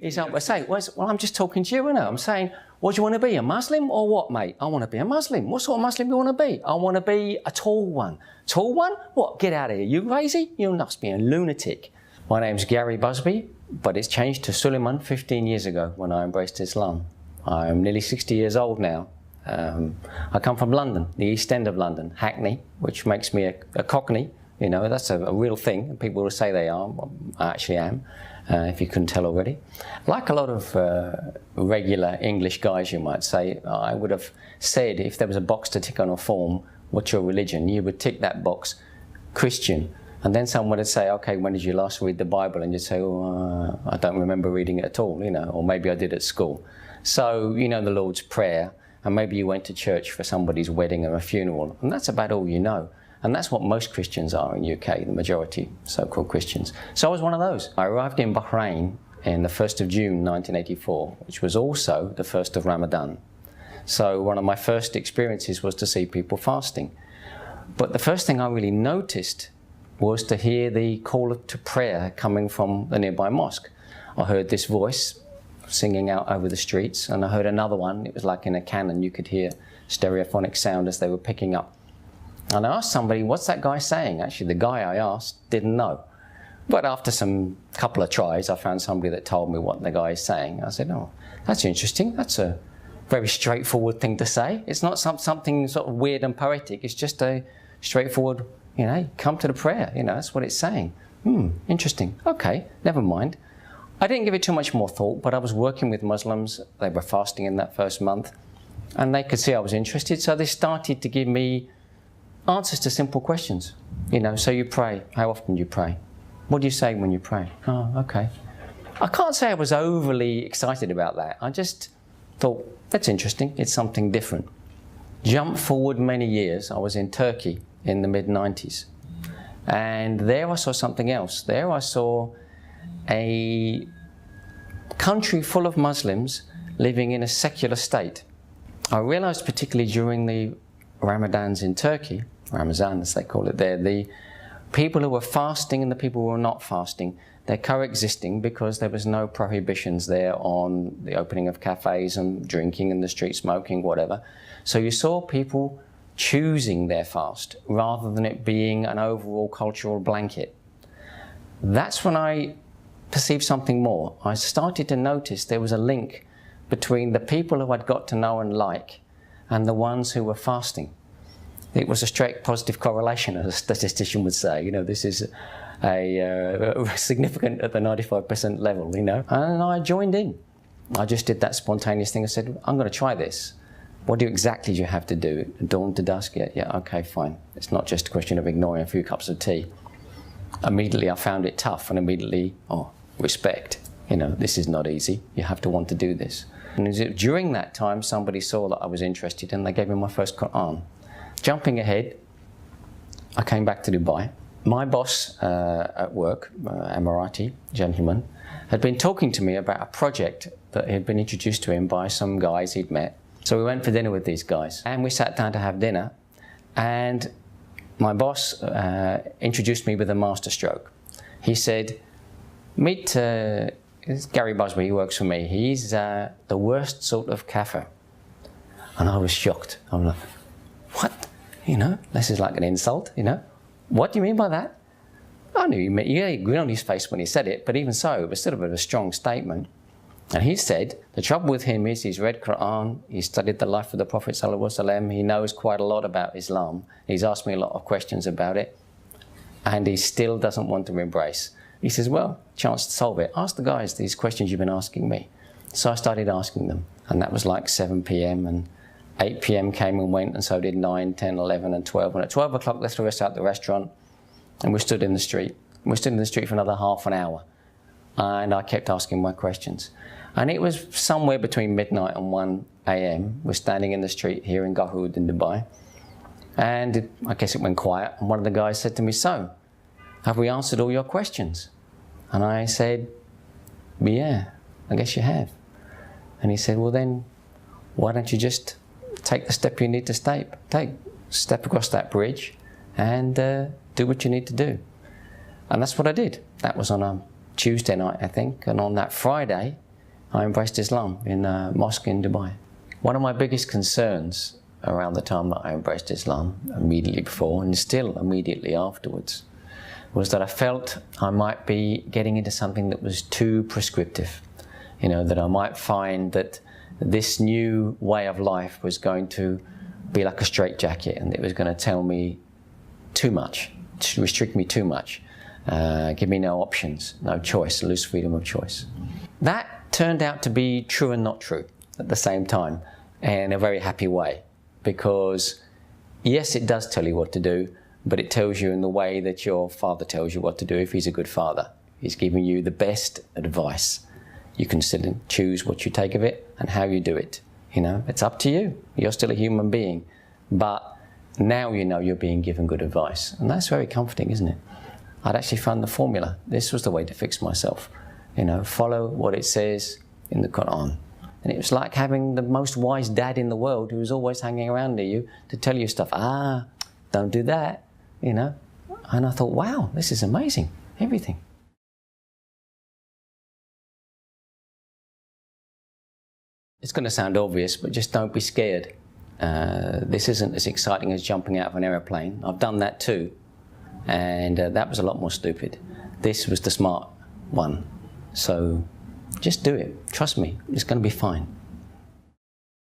He's up to say, well, I'm just talking to you, innit? I'm saying, what do you want to be, a Muslim or what, mate? I want to be a Muslim. What sort of Muslim do you want to be? I want to be a tall one. Tall one? What? Get out of here. You crazy? You must be a lunatic. My name's Gary Busby, but it's changed to Suleyman 15 years ago when I embraced Islam. I'm nearly 60 years old now. I come from London, the East End of London, Hackney, which makes me a Cockney. You know, that's a real thing. People will say they are. I actually am, if you couldn't tell already. Like a lot of regular English guys, you might say, I would have said if there was a box to tick on a form, what's your religion? You would tick that box, Christian. And then someone would say, okay, when did you last read the Bible? And you'd say, oh, I don't remember reading it at all, you know, or maybe I did at school. So, you know, the Lord's Prayer, and maybe you went to church for somebody's wedding or a funeral, and that's about all you know. And that's what most Christians are in UK, the majority so-called Christians. So I was one of those. I arrived in Bahrain in the 1st of June 1984, which was also the 1st of Ramadan. So one of my first experiences was to see people fasting. But the first thing I really noticed was to hear the call to prayer coming from the nearby mosque. I heard this voice singing out over the streets, and I heard another one. It was like in a cannon. You could hear stereophonic sound as they were picking up. And I asked somebody, what's that guy saying? Actually, the guy I asked didn't know. But after some couple of tries, I found somebody that told me what the guy is saying. I said, oh, that's interesting. That's a very straightforward thing to say. It's not something sort of weird and poetic. It's just a straightforward, you know, come to the prayer. You know, that's what it's saying. Interesting. Okay, never mind. I didn't give it too much more thought, but I was working with Muslims. They were fasting in that first month, and they could see I was interested, so they started to give me answers to simple questions. You know, so you pray. How often do you pray? What do you say when you pray? Oh, okay. I can't say I was overly excited about that. I just thought, that's interesting. It's something different. Jump forward many years. I was in Turkey in the mid-90s, and there I saw something else. There I saw a country full of Muslims living in a secular state. I realized particularly during the Ramadans in Turkey, Ramazan as they call it there, the people who were fasting and the people who were not fasting, they're coexisting because there was no prohibitions there on the opening of cafes and drinking in the street, smoking, whatever. So you saw people choosing their fast rather than it being an overall cultural blanket. That's when I perceived something more. I started to notice there was a link between the people who I'd got to know and like and the ones who were fasting. It was a straight positive correlation, as a statistician would say. You know, this is a significant at the 95% level, you know. And I joined in. I just did that spontaneous thing. I said, I'm going to try this. What exactly do you have to do? Dawn to dusk? Yeah, okay, fine. It's not just a question of ignoring a few cups of tea. Immediately I found it tough, and immediately, oh, respect. You know, this is not easy. You have to want to do this. And during that time, somebody saw that I was interested, and they gave me my first Quran. Jumping ahead, I came back to Dubai. My boss at work, Emirati gentleman, had been talking to me about a project that had been introduced to him by some guys he'd met. So we went for dinner with these guys, and we sat down to have dinner, and my boss introduced me with a masterstroke. He said, meet Gary Busby, he works for me. He's the worst sort of kafir. And I was shocked. I'm like, what? You know, this is like an insult, you know. What do you mean by that? I knew he meant, yeah, he grinned on his face when he said it, but even so, it was still a bit of a strong statement. And he said, the trouble with him is he's read Quran, he's studied the life of the Prophet ﷺ, he knows quite a lot about Islam, he's asked me a lot of questions about it, and he still doesn't want to embrace. He says, well, chance to solve it. Ask the guys these questions you've been asking me. So I started asking them, and that was like 7 p.m. and 8 p.m. came and went, and so did 9, 10, 11, and 12. And at 12 o'clock, they threw us out the restaurant, and we stood in the street. We stood in the street for another half an hour, and I kept asking my questions. And it was somewhere between midnight and 1 a.m. We're standing in the street here in Garhoud in Dubai, and I guess it went quiet, and one of the guys said to me, so, have we answered all your questions? And I said, yeah, I guess you have. And he said, well then, why don't you just take the step you need to step across that bridge and do what you need to do. And that's what I did. That was on a Tuesday night, I think, and on that Friday, I embraced Islam in a mosque in Dubai. One of my biggest concerns around the time that I embraced Islam, immediately before and still immediately afterwards, was that I felt I might be getting into something that was too prescriptive. You know, that I might find that this new way of life was going to be like a straitjacket, and it was going to tell me too much, to restrict me too much, give me no options, no choice, lose freedom of choice. That turned out to be true and not true at the same time, in a very happy way, because yes, it does tell you what to do, but it tells you in the way that your father tells you what to do if he's a good father. He's giving you the best advice. You can still choose what you take of it and how you do it. You know, it's up to you. You're still a human being. But now you know you're being given good advice. And that's very comforting, isn't it? I'd actually found the formula. This was the way to fix myself. You know, follow what it says in the Quran. And it was like having the most wise dad in the world who was always hanging around near you to tell you stuff. Ah, don't do that, you know. And I thought, wow, this is amazing, everything. It's going to sound obvious, but just don't be scared. This isn't as exciting as jumping out of an aeroplane. I've done that too, and that was a lot more stupid. This was the smart one. So just do it. Trust me, it's going to be fine.